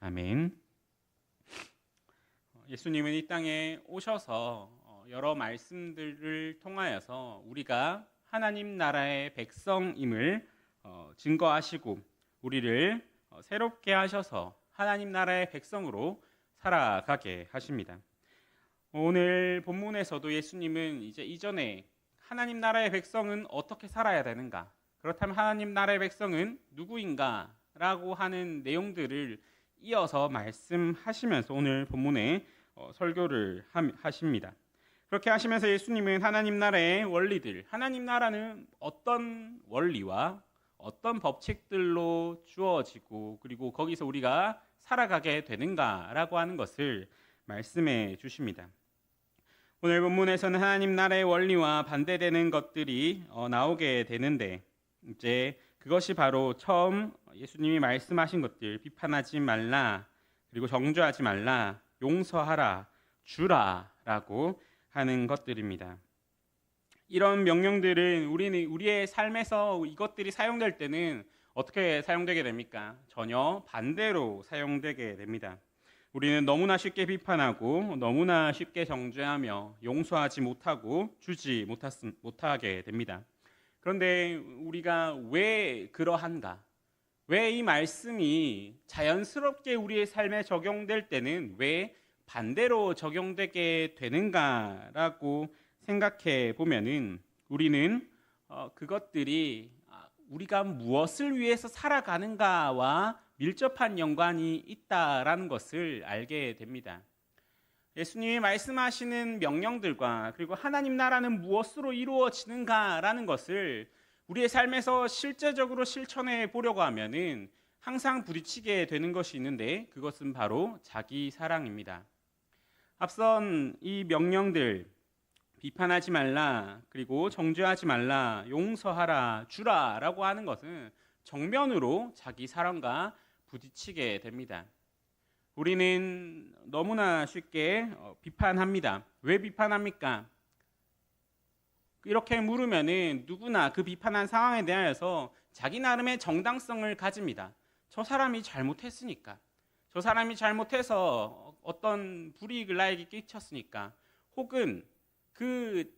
아멘. 예수님은 이 땅에 오셔서 여러 말씀들을 통하여서 우리가 하나님 나라의 백성임을 증거하시고 우리를 새롭게 하셔서 하나님 나라의 백성으로 살아가게 하십니다. 오늘 본문에서도 예수님은 이제 이전에 하나님 나라의 백성은 어떻게 살아야 되는가, 그렇다면 하나님 나라의 백성은 누구인가 라고 하는 내용들을 이어서 말씀하시면서 오늘 본문에 설교를 하십니다. 그렇게 하시면서 예수님은 하나님 나라의 원리들, 하나님 나라는 어떤 원리와 어떤 법칙들로 주어지고 그리고 거기서 우리가 살아가게 되는가라고 하는 것을 말씀해 주십니다. 오늘 본문에서는 하나님 나라의 원리와 반대되는 것들이 나오게 되는데, 이제 그것이 바로 처음 예수님이 말씀하신 것들, 비판하지 말라, 그리고 정죄하지 말라, 용서하라, 주라라고 하는 것들입니다. 이런 명령들은 우리의 삶에서 이것들이 사용될 때는 어떻게 사용되게 됩니까? 전혀 반대로 사용되게 됩니다. 우리는 너무나 쉽게 비판하고 너무나 쉽게 정죄하며 용서하지 못하고 주지 못하게 됩니다. 그런데 우리가 왜 그러한가? 왜 이 말씀이 자연스럽게 우리의 삶에 적용될 때는 왜 반대로 적용되게 되는가라고 생각해 보면은 우리는 그것들이 우리가 무엇을 위해서 살아가는가와 밀접한 연관이 있다라는 것을 알게 됩니다. 예수님이 말씀하시는 명령들과 그리고 하나님 나라는 무엇으로 이루어지는가라는 것을 우리의 삶에서 실제적으로 실천해 보려고 하면은 항상 부딪히게 되는 것이 있는데, 그것은 바로 자기 사랑입니다. 앞선 이 명령들, 비판하지 말라, 그리고 정죄하지 말라, 용서하라, 주라라고 하는 것은 정면으로 자기 사랑과 부딪히게 됩니다. 우리는 너무나 쉽게 비판합니다. 왜 비판합니까? 이렇게 물으면은 누구나 그 비판한 상황에 대하여서 자기 나름의 정당성을 가집니다. 저 사람이 잘못했으니까, 저 사람이 잘못해서 어떤 불이익을 나에게 끼쳤으니까, 혹은 그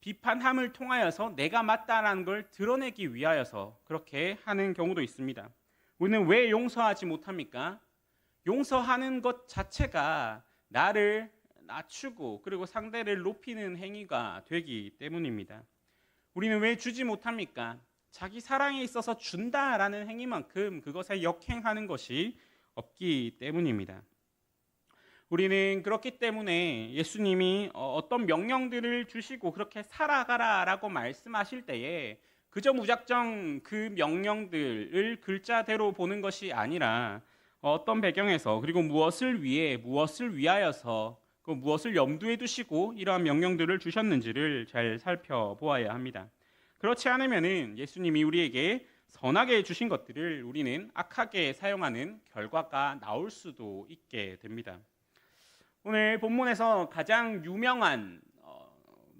비판함을 통하여서 내가 맞다라는 걸 드러내기 위하여서 그렇게 하는 경우도 있습니다. 우리는 왜 용서하지 못합니까? 용서하는 것 자체가 나를 낮추고 그리고 상대를 높이는 행위가 되기 때문입니다. 우리는 왜 주지 못합니까? 자기 사랑에 있어서 준다라는 행위만큼 그것에 역행하는 것이 없기 때문입니다. 우리는 그렇기 때문에 예수님이 어떤 명령들을 주시고 그렇게 살아가라라고 말씀하실 때에 그저 무작정 그 명령들을 글자대로 보는 것이 아니라 어떤 배경에서 그리고 무엇을 위해 무엇을 위하여서 그 무엇을 염두에 두시고 이러한 명령들을 주셨는지를 잘 살펴보아야 합니다. 그렇지 않으면은 예수님이 우리에게 선하게 주신 것들을 우리는 악하게 사용하는 결과가 나올 수도 있게 됩니다. 오늘 본문에서 가장 유명한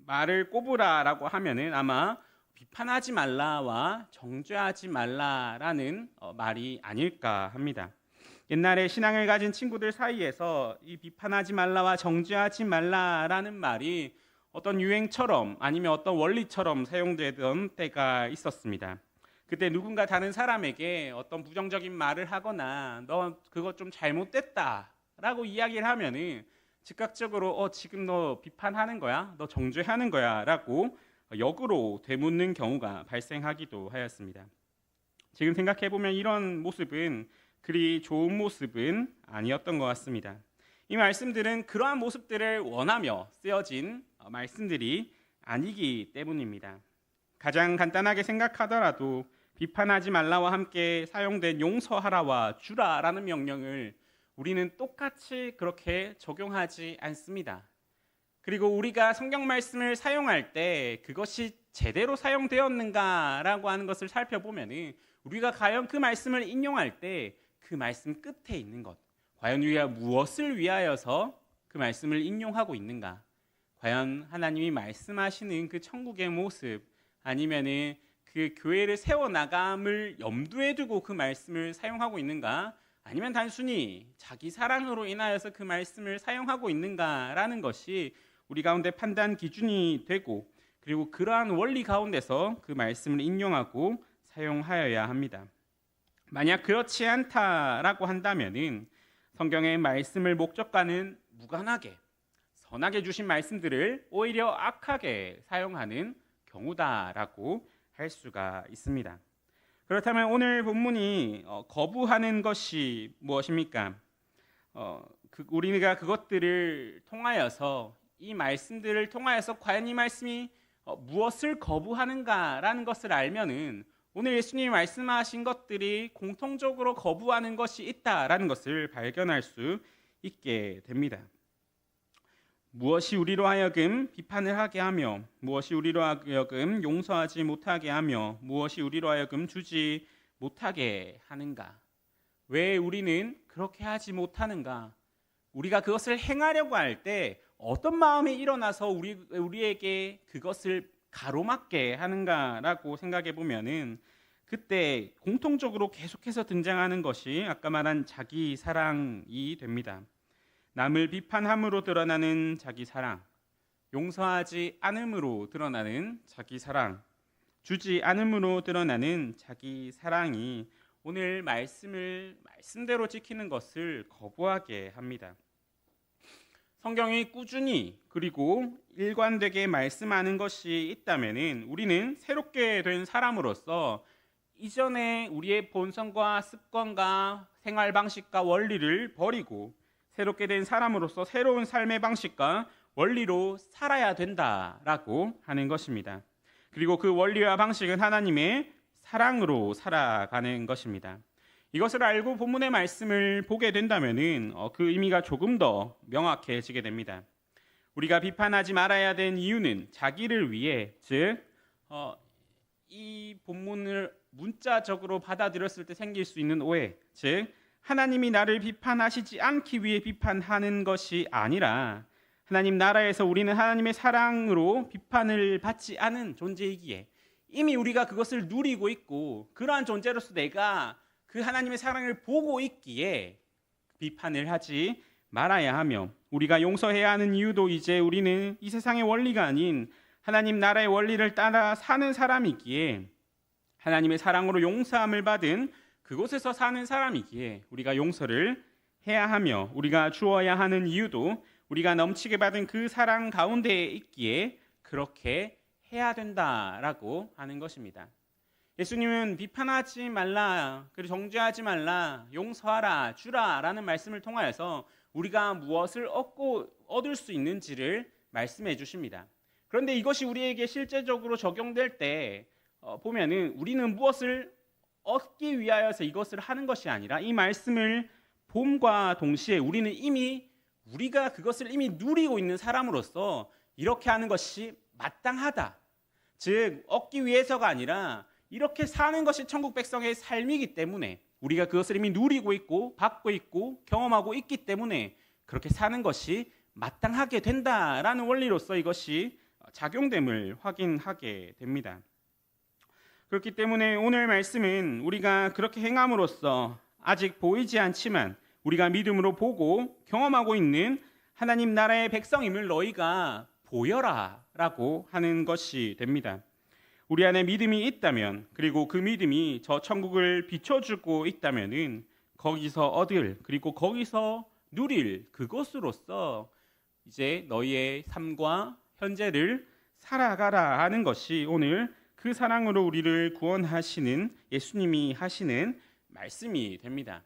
말을 꼽으라라고 하면은 아마 비판하지 말라와 정죄하지 말라라는 말이 아닐까 합니다. 옛날에 신앙을 가진 친구들 사이에서 이 비판하지 말라와 정죄하지 말라라는 말이 어떤 유행처럼 아니면 어떤 원리처럼 사용되던 때가 있었습니다. 그때 누군가 다른 사람에게 어떤 부정적인 말을 하거나 너 그거 좀 잘못됐다라고 이야기를 하면은 즉각적으로 지금 너 비판하는 거야? 너 정죄하는 거야? 라고 역으로 되묻는 경우가 발생하기도 하였습니다. 지금 생각해보면 이런 모습은 그리 좋은 모습은 아니었던 것 같습니다. 이 말씀들은 그러한 모습들을 원하며 쓰여진 말씀들이 아니기 때문입니다. 가장 간단하게 생각하더라도 비판하지 말라와 함께 사용된 용서하라와 주라라는 명령을 우리는 똑같이 그렇게 적용하지 않습니다. 그리고 우리가 성경 말씀을 사용할 때 그것이 제대로 사용되었는가라고 하는 것을 살펴보면 우리가 과연 그 말씀을 인용할 때 그 말씀 끝에 있는 것, 과연 우리가 무엇을 위하여서 그 말씀을 인용하고 있는가, 과연 하나님이 말씀하시는 그 천국의 모습 아니면은 그 교회를 세워나감을 염두에 두고 그 말씀을 사용하고 있는가, 아니면 단순히 자기 사랑으로 인하여서 그 말씀을 사용하고 있는가라는 것이 우리 가운데 판단 기준이 되고, 그리고 그러한 원리 가운데서 그 말씀을 인용하고 사용하여야 합니다. 만약 그렇지 않다라고 한다면은 성경의 말씀을 목적과는 무관하게 선하게 주신 말씀들을 오히려 악하게 사용하는 경우다라고 할 수가 있습니다. 그렇다면 오늘 본문이 거부하는 것이 무엇입니까? 우리가 그것들을 통하여서, 이 말씀들을 통하여서 과연 이 말씀이 무엇을 거부하는가라는 것을 알면은 오늘 예수님이 말씀하신 것들이 공통적으로 거부하는 것이 있다라는 것을 발견할 수 있게 됩니다. 무엇이 우리로 하여금 비판을 하게 하며, 무엇이 우리로 하여금 용서하지 못하게 하며, 무엇이 우리로 하여금 주지 못하게 하는가? 왜 우리는 그렇게 하지 못하는가? 우리가 그것을 행하려고 할 때 어떤 마음이 일어나서 우리에게 그것을 가로막게 하는가라고 생각해 보면은 그때 공통적으로 계속해서 등장하는 것이 아까 말한 자기 사랑이 됩니다. 남을 비판함으로 드러나는 자기 사랑, 용서하지 않음으로 드러나는 자기 사랑, 주지 않음으로 드러나는 자기 사랑이 오늘 말씀을 말씀대로 지키는 것을 거부하게 합니다. 성경이 꾸준히 그리고 일관되게 말씀하는 것이 있다면은 우리는 새롭게 된 사람으로서 이전에 우리의 본성과 습관과 생활 방식과 원리를 버리고 새롭게 된 사람으로서 새로운 삶의 방식과 원리로 살아야 된다라고 하는 것입니다. 그리고 그 원리와 방식은 하나님의 사랑으로 살아가는 것입니다. 이것을 알고 본문의 말씀을 보게 된다면은 그 의미가 조금 더 명확해지게 됩니다. 우리가 비판하지 말아야 된 이유는 자기를 위해, 즉 이 본문을 문자적으로 받아들였을 때 생길 수 있는 오해, 즉 하나님이 나를 비판하시지 않기 위해 비판하는 것이 아니라 하나님 나라에서 우리는 하나님의 사랑으로 비판을 받지 않은 존재이기에 이미 우리가 그것을 누리고 있고, 그러한 존재로서 내가 그 하나님의 사랑을 보고 있기에 비판을 하지 말아야 하며, 우리가 용서해야 하는 이유도 이제 우리는 이 세상의 원리가 아닌 하나님 나라의 원리를 따라 사는 사람이기에, 하나님의 사랑으로 용서함을 받은 그곳에서 사는 사람이기에 우리가 용서를 해야 하며, 우리가 주어야 하는 이유도 우리가 넘치게 받은 그 사랑 가운데에 있기에 그렇게 해야 된다라고 하는 것입니다. 예수님은 비판하지 말라, 그리고 정죄하지 말라, 용서하라, 주라라는 말씀을 통하여서 우리가 무엇을 얻을 수 있는지를 말씀해 주십니다. 그런데 이것이 우리에게 실제적으로 적용될 때 보면은 우리는 무엇을 얻기 위하여서 이것을 하는 것이 아니라 이 말씀을 봄과 동시에 우리는 이미 우리가 그것을 이미 누리고 있는 사람으로서 이렇게 하는 것이 마땅하다. 즉 얻기 위해서가 아니라 이렇게 사는 것이 천국 백성의 삶이기 때문에, 우리가 그것을 이미 누리고 있고 받고 있고 경험하고 있기 때문에 그렇게 사는 것이 마땅하게 된다라는 원리로서 이것이 작용됨을 확인하게 됩니다. 그렇기 때문에 오늘 말씀은 우리가 그렇게 행함으로써 아직 보이지 않지만 우리가 믿음으로 보고 경험하고 있는 하나님 나라의 백성임을 너희가 보여라 라고 하는 것이 됩니다. 우리 안에 믿음이 있다면, 그리고 그 믿음이 저 천국을 비춰주고 있다면은 거기서 얻을, 그리고 거기서 누릴 그것으로서 이제 너희의 삶과 현재를 살아가라 하는 것이 오늘 그 사랑으로 우리를 구원하시는 예수님이 하시는 말씀이 됩니다.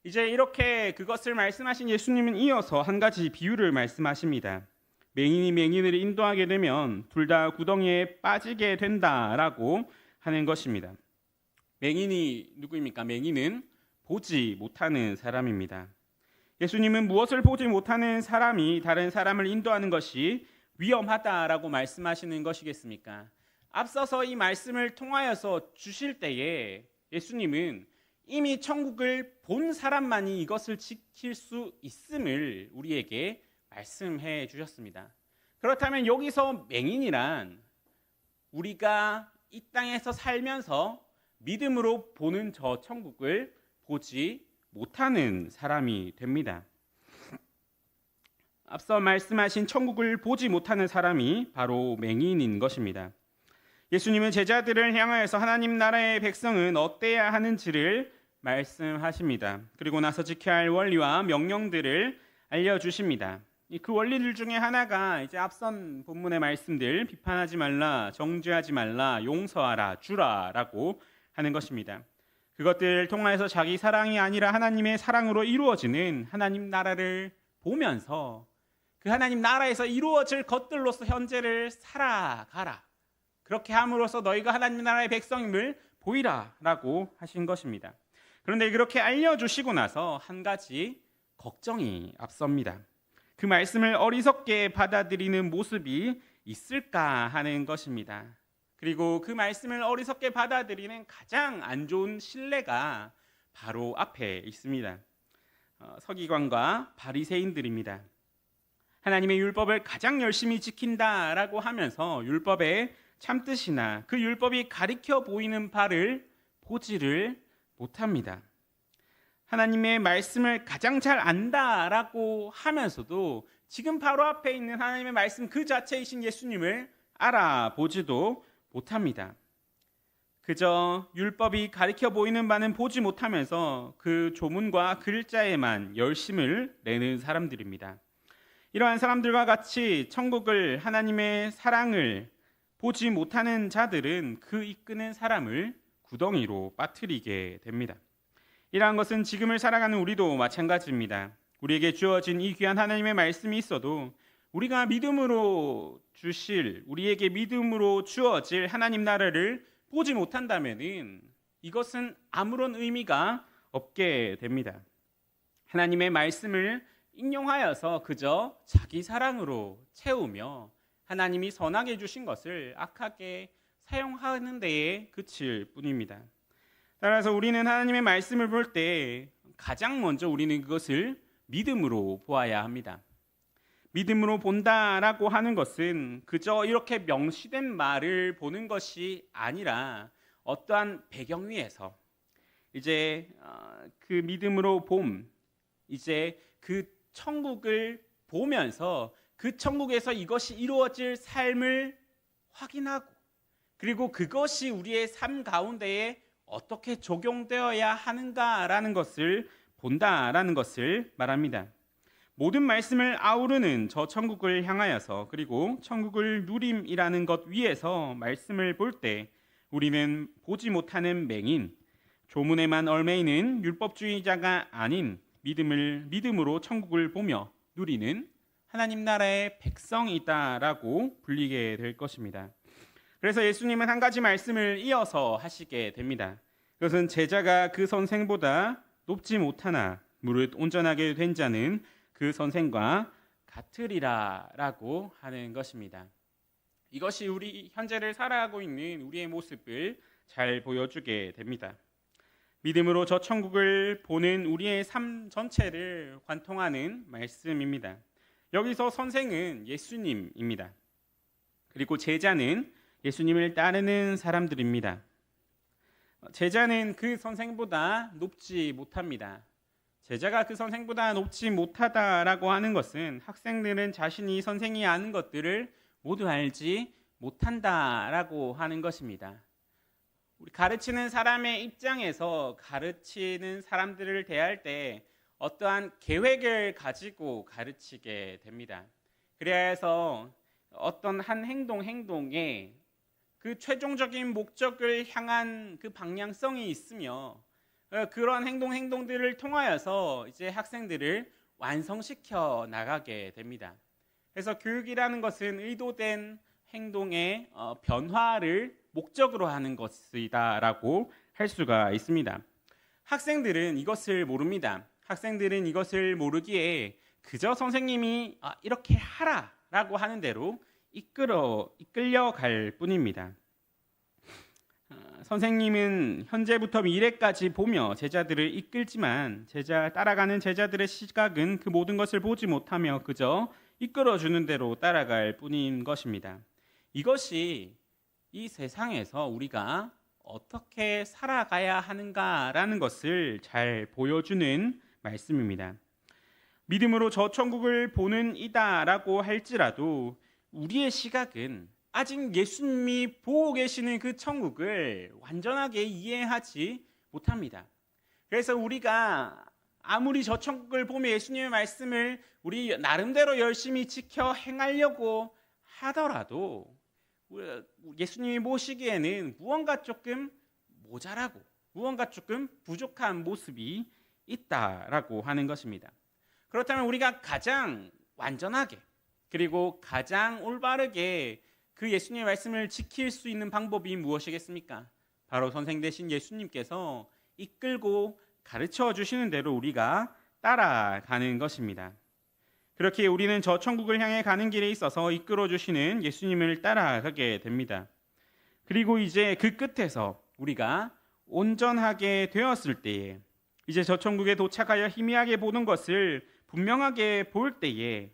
이제 이렇게 그것을 말씀하신 예수님은 이어서 한 가지 비유를 말씀하십니다. 맹인이 맹인을 인도하게 되면 둘 다 구덩이에 빠지게 된다라고 하는 것입니다. 맹인이 누구입니까? 맹인은 보지 못하는 사람입니다. 예수님은 무엇을 보지 못하는 사람이 다른 사람을 인도하는 것이 위험하다라고 말씀하시는 것이겠습니까? 앞서서 이 말씀을 통하여서 주실 때에 예수님은 이미 천국을 본 사람만이 이것을 지킬 수 있음을 우리에게 말씀해 주셨습니다. 그렇다면 여기서 맹인이란 우리가 이 땅에서 살면서 믿음으로 보는 저 천국을 보지 못하는 사람이 됩니다. 앞서 말씀하신 천국을 보지 못하는 사람이 바로 맹인인 것입니다. 예수님은 제자들을 향하여서 하나님 나라의 백성은 어때야 하는지를 말씀하십니다. 그리고 나서 지켜야 할 원리와 명령들을 알려주십니다. 그 원리들 중에 하나가 이제 앞선 본문의 말씀들, 비판하지 말라, 정죄하지 말라, 용서하라, 주라라고 하는 것입니다. 그것들을 통하여서 자기 사랑이 아니라 하나님의 사랑으로 이루어지는 하나님 나라를 보면서 그 하나님 나라에서 이루어질 것들로서 현재를 살아가라. 그렇게 함으로써 너희가 하나님 나라의 백성임을 보이라라고 하신 것입니다. 그런데 그렇게 알려주시고 나서 한 가지 걱정이 앞섭니다. 그 말씀을 어리석게 받아들이는 모습이 있을까 하는 것입니다. 그리고 그 말씀을 어리석게 받아들이는 가장 안 좋은 신뢰가 바로 앞에 있습니다. 서기관과 바리새인들입니다. 하나님의 율법을 가장 열심히 지킨다라고 하면서 율법의 참뜻이나 그 율법이 가리켜 보이는 바를 보지를 못합니다. 하나님의 말씀을 가장 잘 안다라고 하면서도 지금 바로 앞에 있는 하나님의 말씀 그 자체이신 예수님을 알아보지도 못합니다. 그저 율법이 가리켜 보이는 바는 보지 못하면서 그 조문과 글자에만 열심을 내는 사람들입니다. 이러한 사람들과 같이 천국을, 하나님의 사랑을 보지 못하는 자들은 그 이끄는 사람을 구덩이로 빠뜨리게 됩니다. 이러한 것은 지금을 살아가는 우리도 마찬가지입니다. 우리에게 주어진 이 귀한 하나님의 말씀이 있어도 우리가 믿음으로 주실, 우리에게 믿음으로 주어질 하나님 나라를 보지 못한다면 이것은 아무런 의미가 없게 됩니다. 하나님의 말씀을 인용하여서 그저 자기 사랑으로 채우며 하나님이 선하게 주신 것을 악하게 사용하는 데에 그칠 뿐입니다. 따라서 우리는 하나님의 말씀을 볼 때 가장 먼저 우리는 그것을 믿음으로 보아야 합니다. 믿음으로 본다라고 하는 것은 그저 이렇게 명시된 말을 보는 것이 아니라 어떠한 배경 위에서 이제 그 믿음으로 봄, 이제 그 천국을 보면서 그 천국에서 이것이 이루어질 삶을 확인하고 그리고 그것이 우리의 삶 가운데에 어떻게 적용되어야 하는가라는 것을 본다라는 것을 말합니다. 모든 말씀을 아우르는 저 천국을 향하여서 그리고 천국을 누림이라는 것 위에서 말씀을 볼 때 우리는 보지 못하는 맹인, 조문에만 얽매이는 율법주의자가 아닌 믿음으로 천국을 보며 누리는 하나님 나라의 백성이다라고 불리게 될 것입니다. 그래서 예수님은 한 가지 말씀을 이어서 하시게 됩니다. 그것은 제자가 그 선생보다 높지 못하나 무릇 온전하게 된 자는 그 선생과 같으리라라고 하는 것입니다. 이것이 우리 현재를 살아가고 있는 우리의 모습을 잘 보여주게 됩니다. 믿음으로 저 천국을 보는 우리의 삶 전체를 관통하는 말씀입니다. 여기서 선생은 예수님입니다. 그리고 제자는 예수님을 따르는 사람들입니다. 제자는 그 선생보다 높지 못합니다. 제자가 그 선생보다 높지 못하다라고 하는 것은 학생들은 자신이 선생이 아는 것들을 모두 알지 못한다라고 하는 것입니다. 우리 가르치는 사람의 입장에서 가르치는 사람들을 대할 때 어떠한 계획을 가지고 가르치게 됩니다. 그래야 해서 어떤 한 행동에 그 최종적인 목적을 향한 그 방향성이 있으며 그런 행동들을 통하여서 이제 학생들을 완성시켜 나가게 됩니다. 그래서 교육이라는 것은 의도된 행동의 변화를 목적으로 하는 것이다라고 할 수가 있습니다. 학생들은 이것을 모릅니다. 학생들은 이것을 모르기에 그저 선생님이 이렇게 하라라고 하는 대로 이끌려갈 뿐입니다. 선생님은 현재부터 미래까지 보며 제자들을 이끌지만 따라가는 제자들의 시각은 그 모든 것을 보지 못하며 그저 이끌어주는 대로 따라갈 뿐인 것입니다. 이것이 이 세상에서 우리가 어떻게 살아가야 하는가라는 것을 잘 보여주는 말씀입니다. 믿음으로 저 천국을 보는 이다라고 할지라도 우리의 시각은 아직 예수님이 보고 계시는 그 천국을 완전하게 이해하지 못합니다. 그래서 우리가 아무리 저 천국을 보며 예수님의 말씀을 우리 나름대로 열심히 지켜 행하려고 하더라도 예수님이 보시기에는 무언가 조금 모자라고 무언가 조금 부족한 모습이 있다라고 하는 것입니다. 그렇다면 우리가 가장 완전하게 그리고 가장 올바르게 그 예수님의 말씀을 지킬 수 있는 방법이 무엇이겠습니까? 바로 선생 되신 예수님께서 이끌고 가르쳐 주시는 대로 우리가 따라가는 것입니다. 그렇게 우리는 저 천국을 향해 가는 길에 있어서 이끌어 주시는 예수님을 따라가게 됩니다. 그리고 이제 그 끝에서 우리가 온전하게 되었을 때에 이제 저 천국에 도착하여 희미하게 보는 것을 분명하게 볼 때에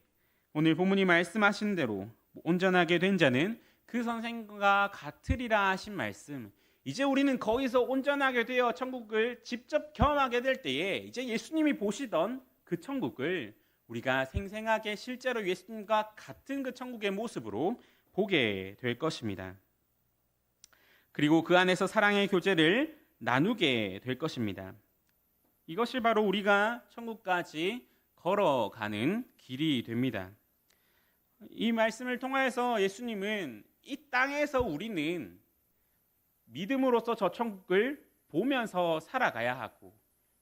오늘 본문이 말씀하신 대로 온전하게 된 자는 그 선생과 같으리라 하신 말씀, 이제 우리는 거기서 온전하게 되어 천국을 직접 경험하게 될 때에 이제 예수님이 보시던 그 천국을 우리가 생생하게 실제로 예수님과 같은 그 천국의 모습으로 보게 될 것입니다. 그리고 그 안에서 사랑의 교제를 나누게 될 것입니다. 이것이 바로 우리가 천국까지 걸어가는 길이 됩니다. 이 말씀을 통해서 예수님은 이 땅에서 우리는 믿음으로써 저 천국을 보면서 살아가야 하고,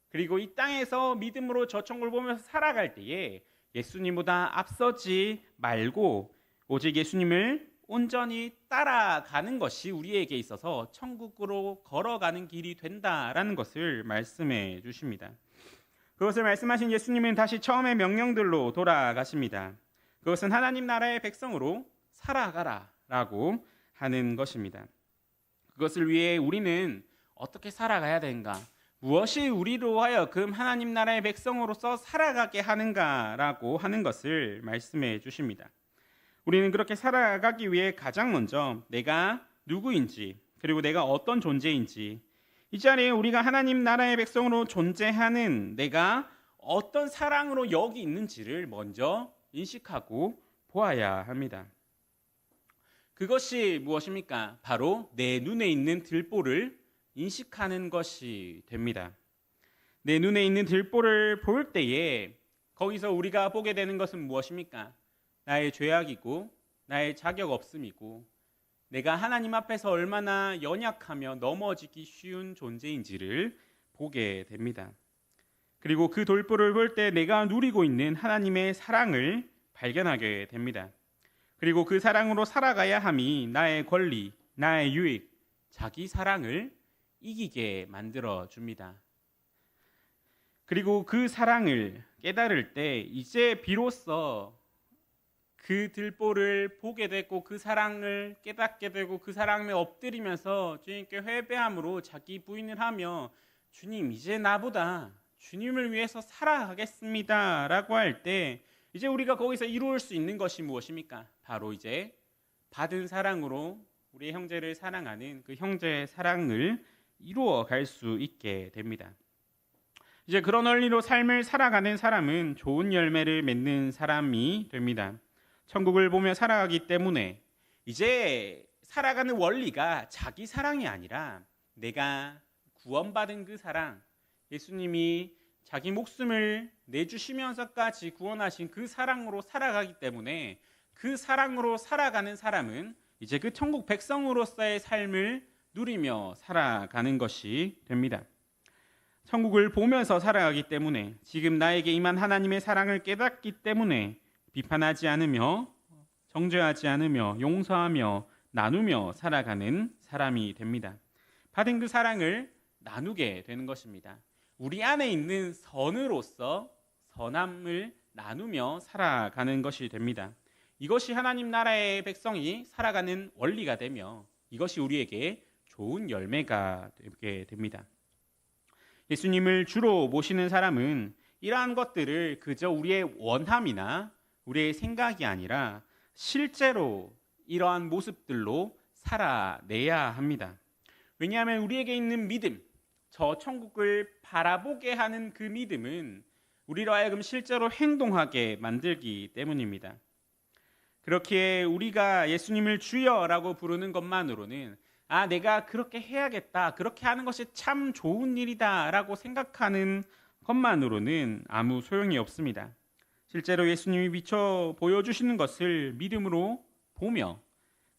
그리고 이 땅에서 믿음으로 저 천국을 보면서 살아갈 때에 예수님보다 앞서지 말고 오직 예수님을 온전히 따라가는 것이 우리에게 있어서 천국으로 걸어가는 길이 된다라는 것을 말씀해 주십니다. 그것을 말씀하신 예수님은 다시 처음의 명령들로 돌아가십니다. 그것은 하나님 나라의 백성으로 살아가라라고 하는 것입니다. 그것을 위해 우리는 어떻게 살아가야 되는가? 무엇이 우리로 하여금 하나님 나라의 백성으로서 살아가게 하는가라고 하는 것을 말씀해 주십니다. 우리는 그렇게 살아가기 위해 가장 먼저 내가 누구인지, 그리고 내가 어떤 존재인지, 이 자리에 우리가 하나님 나라의 백성으로 존재하는 내가 어떤 사랑으로 여기 있는지를 먼저 인식하고 보아야 합니다. 그것이 무엇입니까? 바로 내 눈에 있는 들보를 인식하는 것이 됩니다. 내 눈에 있는 들보를 볼 때에 거기서 우리가 보게 되는 것은 무엇입니까? 나의 죄악이고 나의 자격 없음이고 내가 하나님 앞에서 얼마나 연약하며 넘어지기 쉬운 존재인지를 보게 됩니다. 그리고 그 돌보를 볼 때 내가 누리고 있는 하나님의 사랑을 발견하게 됩니다. 그리고 그 사랑으로 살아가야 함이 나의 권리, 나의 유익, 자기 사랑을 이기게 만들어 줍니다. 그리고 그 사랑을 깨달을 때 이제 비로소 그 들보를 보게 되고 그 사랑을 깨닫게 되고 그 사랑에 엎드리면서 주님께 회배함으로 자기 부인을 하며 주님 이제 나보다 주님을 위해서 살아가겠습니다 라고 할 때 이제 우리가 거기서 이루을 수 있는 것이 무엇입니까? 바로 이제 받은 사랑으로 우리 형제를 사랑하는 그 형제의 사랑을 이루어 갈 수 있게 됩니다. 이제 그런 원리로 삶을 살아가는 사람은 좋은 열매를 맺는 사람이 됩니다. 천국을 보며 살아가기 때문에 이제 살아가는 원리가 자기 사랑이 아니라 내가 구원받은 그 사랑, 예수님이 자기 목숨을 내주시면서까지 구원하신 그 사랑으로 살아가기 때문에 그 사랑으로 살아가는 사람은 이제 그 천국 백성으로서의 삶을 누리며 살아가는 것이 됩니다. 천국을 보면서 살아가기 때문에 지금 나에게 임한 하나님의 사랑을 깨닫기 때문에 비판하지 않으며 정죄하지 않으며 용서하며 나누며 살아가는 사람이 됩니다. 받은 그 사랑을 나누게 되는 것입니다. 우리 안에 있는 선으로서 선함을 나누며 살아가는 것이 됩니다. 이것이 하나님 나라의 백성이 살아가는 원리가 되며 이것이 우리에게 좋은 열매가 되게 됩니다. 예수님을 주로 모시는 사람은 이러한 것들을 그저 우리의 원함이나 우리의 생각이 아니라 실제로 이러한 모습들로 살아내야 합니다. 왜냐하면 우리에게 있는 믿음, 저 천국을 바라보게 하는 그 믿음은 우리로 하여금 실제로 행동하게 만들기 때문입니다. 그렇기에 우리가 예수님을 주여라고 부르는 것만으로는 내가 그렇게 해야겠다, 그렇게 하는 것이 참 좋은 일이다라고 생각하는 것만으로는 아무 소용이 없습니다. 실제로 예수님이 비춰 보여주시는 것을 믿음으로 보며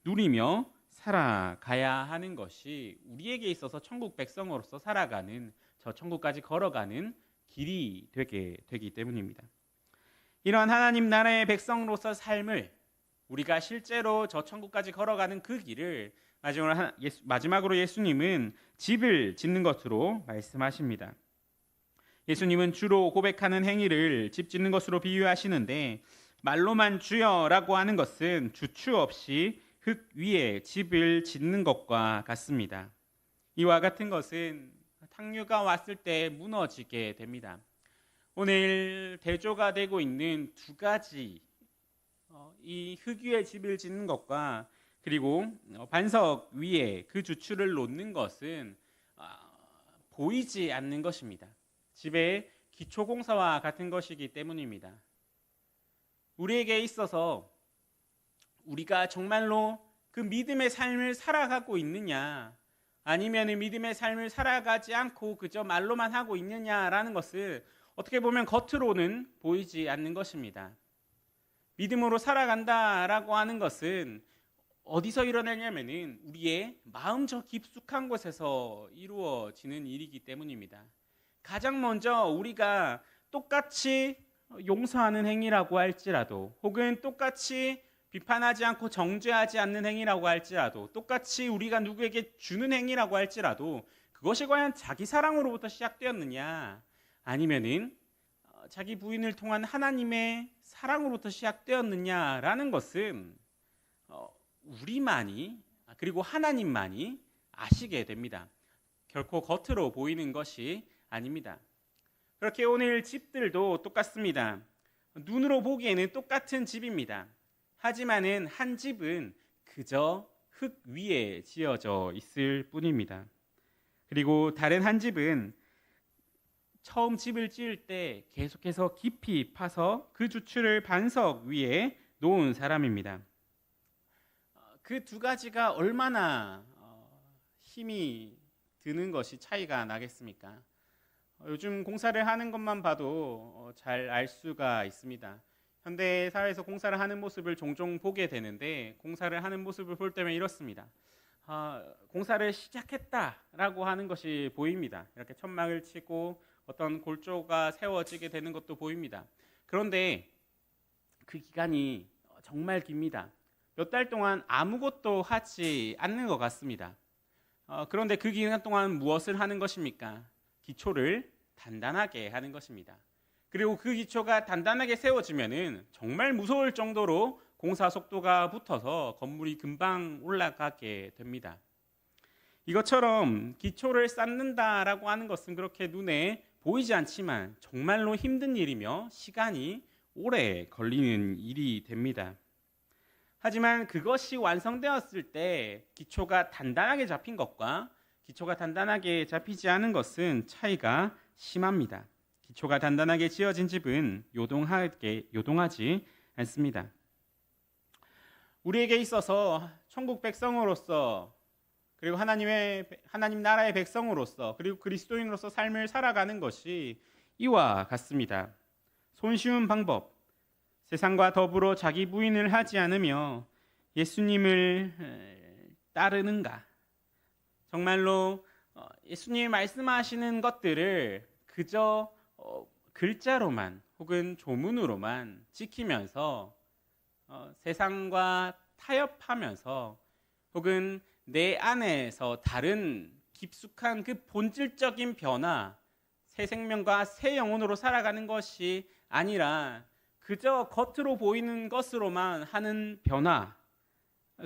누리며 살아가야 하는 것이 우리에게 있어서 천국 백성으로서 살아가는, 저 천국까지 걸어가는 길이 되기 때문입니다. 이러한 하나님 나라의 백성으로서 삶을 우리가 실제로 저 천국까지 걸어가는 그 길을 마지막으로 예수님은 집을 짓는 것으로 말씀하십니다. 예수님은 주로 고백하는 행위를 집 짓는 것으로 비유하시는데, 말로만 주여라고 하는 것은 주추 없이 흙 위에 집을 짓는 것과 같습니다. 이와 같은 것은 탕류가 왔을 때 무너지게 됩니다. 오늘 대조가 되고 있는 두 가지, 이 흙 위에 집을 짓는 것과 그리고 반석 위에 그 주추를 놓는 것은 보이지 않는 것입니다. 집의 기초공사와 같은 것이기 때문입니다. 우리에게 있어서 우리가 정말로 그 믿음의 삶을 살아가고 있느냐, 아니면 믿음의 삶을 살아가지 않고 그저 말로만 하고 있느냐라는 것을 어떻게 보면 겉으로는 보이지 않는 것입니다. 믿음으로 살아간다라고 하는 것은 어디서 일어나냐면은 우리의 마음 저 깊숙한 곳에서 이루어지는 일이기 때문입니다. 가장 먼저 우리가 똑같이 용서하는 행위라고 할지라도, 혹은 똑같이 비판하지 않고 정죄하지 않는 행위라고 할지라도, 똑같이 우리가 누구에게 주는 행위라고 할지라도 그것이 과연 자기 사랑으로부터 시작되었느냐, 아니면은 자기 부인을 통한 하나님의 사랑으로부터 시작되었느냐라는 것은 우리만이, 그리고 하나님만이 아시게 됩니다. 결코 겉으로 보이는 것이 아닙니다. 그렇게 오늘 집들도 똑같습니다. 눈으로 보기에는 똑같은 집입니다. 하지만은 한 집은 그저 흙 위에 지어져 있을 뿐입니다. 그리고 다른 한 집은 처음 집을 지을 때 계속해서 깊이 파서 그 주추를 반석 위에 놓은 사람입니다. 그 두 가지가 얼마나 힘이 드는 것이 차이가 나겠습니까? 요즘 공사를 하는 것만 봐도 잘 알 수가 있습니다. 현대 사회에서 공사를 하는 모습을 종종 보게 되는데, 공사를 하는 모습을 볼 때면 이렇습니다. 공사를 시작했다라고 하는 것이 보입니다. 이렇게 천막을 치고 어떤 골조가 세워지게 되는 것도 보입니다. 그런데 그 기간이 정말 깁니다. 몇 달 동안 아무것도 하지 않는 것 같습니다. 그런데 그 기간 동안 무엇을 하는 것입니까? 기초를 단단하게 하는 것입니다. 그리고 그 기초가 단단하게 세워지면은 정말 무서울 정도로 공사 속도가 붙어서 건물이 금방 올라가게 됩니다. 이것처럼 기초를 쌓는다라고 하는 것은 그렇게 눈에 보이지 않지만 정말로 힘든 일이며 시간이 오래 걸리는 일이 됩니다. 하지만 그것이 완성되었을 때 기초가 단단하게 잡힌 것과 기초가 단단하게 잡히지 않은 것은 차이가 심합니다. 기초가 단단하게 지어진 집은 요동하지 않습니다. 우리에게 있어서 천국 백성으로서, 그리고 하나님 나라의 백성으로서, 그리고 그리스도인으로서 삶을 살아가는 것이 이와 같습니다. 손쉬운 방법, 세상과 더불어 자기 부인을 하지 않으며 예수님을 따르는가? 정말로 예수님이 말씀하시는 것들을 그저 글자로만 혹은 조문으로만 지키면서 세상과 타협하면서, 혹은 내 안에서 다른 깊숙한 그 본질적인 변화, 새 생명과 새 영혼으로 살아가는 것이 아니라 그저 겉으로 보이는 것으로만 하는 변화,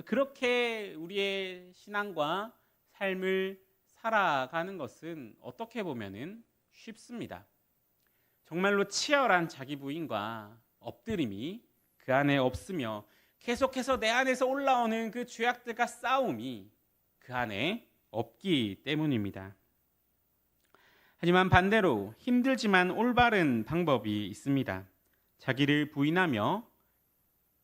그렇게 우리의 신앙과 삶을 살아가는 것은 어떻게 보면은 쉽습니다. 정말로 치열한 자기 부인과 엎드림이 그 안에 없으며 계속해서 내 안에서 올라오는 그 죄악들과 싸움이 그 안에 없기 때문입니다. 하지만 반대로 힘들지만 올바른 방법이 있습니다. 자기를 부인하며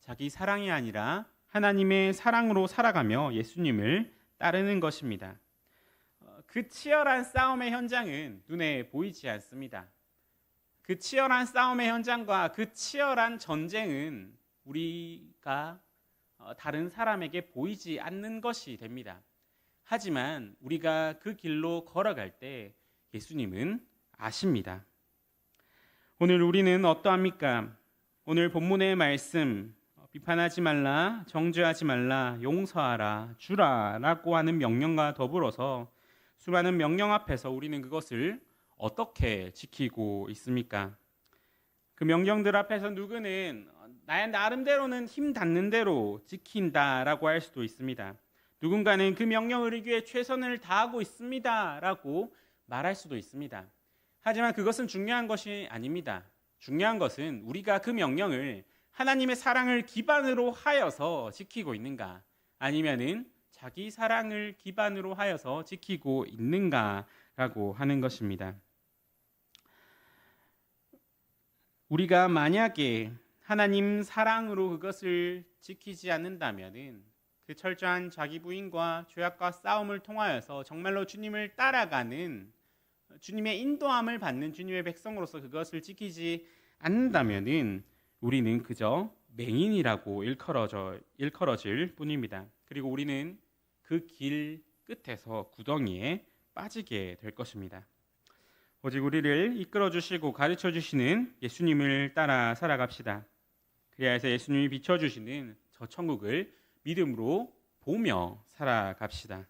자기 사랑이 아니라 하나님의 사랑으로 살아가며 예수님을 따르는 것입니다. 그 치열한 싸움의 현장은 눈에 보이지 않습니다. 그 치열한 싸움의 현장과 그 치열한 전쟁은 우리가 다른 사람에게 보이지 않는 것이 됩니다. 하지만 우리가 그 길로 걸어갈 때 예수님은 아십니다. 오늘 우리는 어떠합니까? 오늘 본문의 말씀, 비판하지 말라, 정죄하지 말라, 용서하라, 주라 라고 하는 명령과 더불어서 수많은 명령 앞에서 우리는 그것을 어떻게 지키고 있습니까? 그 명령들 앞에서 누구는 나의 나름대로는 힘 닿는 대로 지킨다라고 할 수도 있습니다. 누군가는 그 명령을 이루기 위해 최선을 다하고 있습니다라고 말할 수도 있습니다. 하지만 그것은 중요한 것이 아닙니다. 중요한 것은 우리가 그 명령을 하나님의 사랑을 기반으로 하여서 지키고 있는가, 아니면은 자기 사랑을 기반으로 하여서 지키고 있는가라고 하는 것입니다. 우리가 만약에 하나님 사랑으로 그것을 지키지 않는다면은 그 철저한 자기 부인과 죄악과 싸움을 통하여서 정말로 주님을 따라가는, 주님의 인도함을 받는 주님의 백성으로서 그것을 지키지 않는다면은 우리는 그저 맹인이라고 일컬어질 뿐입니다. 그리고 우리는 그 길 끝에서 구덩이에 빠지게 될 것입니다. 오직 우리를 이끌어 주시고 가르쳐 주시는 예수님을 따라 살아갑시다. 그래야 해서 예수님이 비춰 주시는 저 천국을 믿음으로 보며 살아갑시다.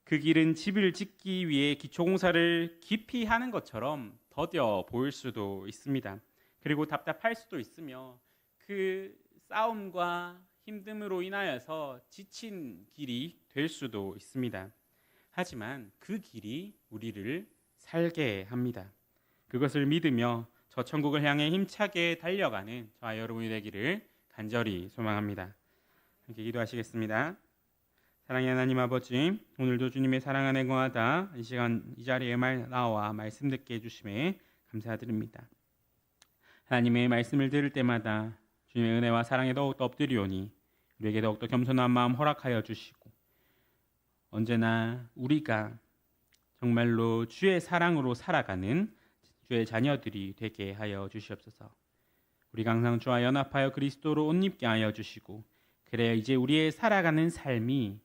그 길은 집을 짓기 위해 기초공사를 깊이 하는 것처럼 더뎌 보일 수도 있습니다. 그리고 답답할 수도 있으며 그 싸움과 힘듦으로 인하여서 지친 길이 될 수도 있습니다. 하지만 그 길이 우리를 살게 합니다. 그것을 믿으며 저 천국을 향해 힘차게 달려가는 저와 여러분이 되기를 간절히 소망합니다. 함께 기도하시겠습니다. 사랑의 하나님 아버지, 오늘도 주님의 사랑 안에 거하다 이 시간 이 자리에 나와 말씀 듣게 해주심에 감사드립니다. 하나님의 말씀을 들을 때마다 주님의 은혜와 사랑에 더욱더 엎드리오니 우리에게 더욱더 겸손한 마음 허락하여 주시고, 언제나 우리가 정말로 주의 사랑으로 살아가는 주의 자녀들이 되게 하여 주시옵소서. 우리가 항상 주와 연합하여 그리스도로 옷 입게 하여 주시고, 그래야 이제 우리의 살아가는 삶이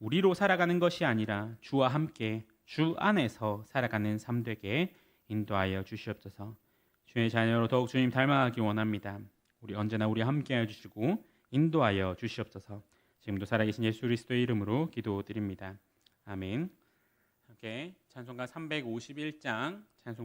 우리로 살아가는 것이 아니라 주와 함께 주 안에서 살아가는 삶 되게 인도하여 주시옵소서. 주의 자녀로 더욱 주님 닮아가기 원합니다. 우리 언제나 우리 함께 해주시고 인도하여 주시옵소서. 지금도 살아계신 예수 그리스도의 이름으로 기도드립니다. 아멘. 함께 찬송가 351장 찬송